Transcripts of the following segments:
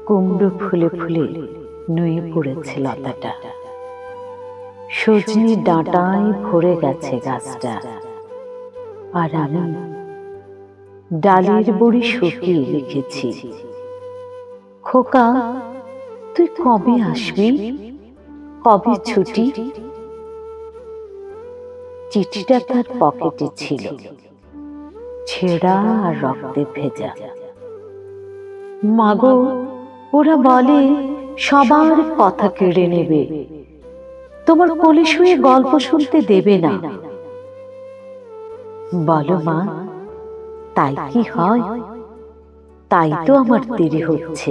কুমড়ো ফুলে ফুলে নুয়ে পড়েছে লতাটা, সজনি ডাঁটায় ভরে গেছে গাছটা। আর আমি ডালের বড়ি শুকিয়ে লিখেছি, খোকা তুই কবে আসবি, কবে ছুটি। চিঠিটা তার পকেটে ছিল, ছেঁড়া আর রক্তে ভেজা। মাগো, ওরা বলে সবার কথা কেড়ে নেবে, তোমার কোলে শুয়ে গল্প শুনতে দেবে না। বলো মা, তাই কি হয়? তাই তো আমার দেরি হচ্ছে।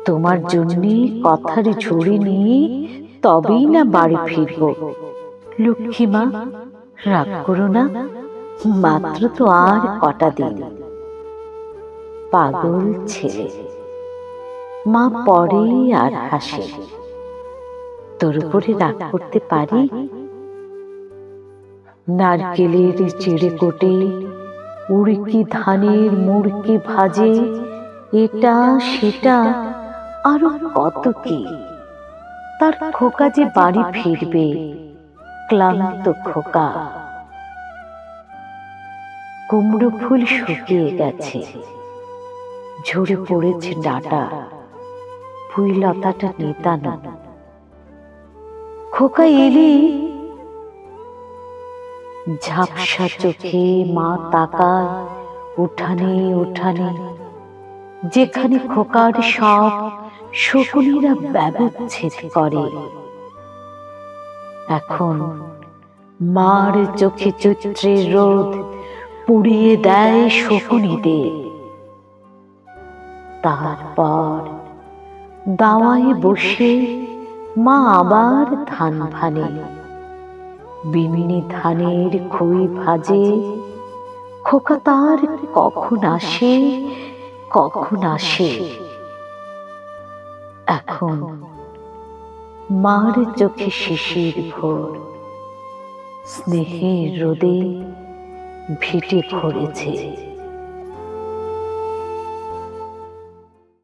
তোমার জন্য কথার ঝুড়ি নিয়ে তবেই না বাড়ি ফিরব। লক্ষ্মী মা, রাগ করো না, মাত্র তো আর কটা দিন। পাগল ছেলে, মা পড়ে আর হাসে। তোর উপরে রাগ করতে পারি? নারকেলের চিড়ে কোটে, উড়কি ধানের মুড়কি ভাজে, এটা সেটা আরো কত কি। তার খোকা যে বাড়ি ফিরবে, ক্লান্ত খোকা। কুমড়ো ফুল শুকিয়ে গেছে, ঝরে পড়েছে ডাঁটা, পুঁই লতাটা নেতানো। খোকা এলি, ঝাপসা চোখে মা তাকায় উঠানে উঠানে, যেখানে খোকার সব শকুনিরা ব্যবচ্ছেদ করে। এখন মার চোখে চৈত্রের রোদ পুড়িয়ে দেয় শকুনিদের। তারপর দাওয়ায় বসে মা আবার ধান ভানে, বিমিনি ধানের খই ভাজে। খোকা তার কখন আসে, কখন আসে। এখন মার চোখে শিশির ভোর, স্নেহের রোদে ভিটে ভরেছে।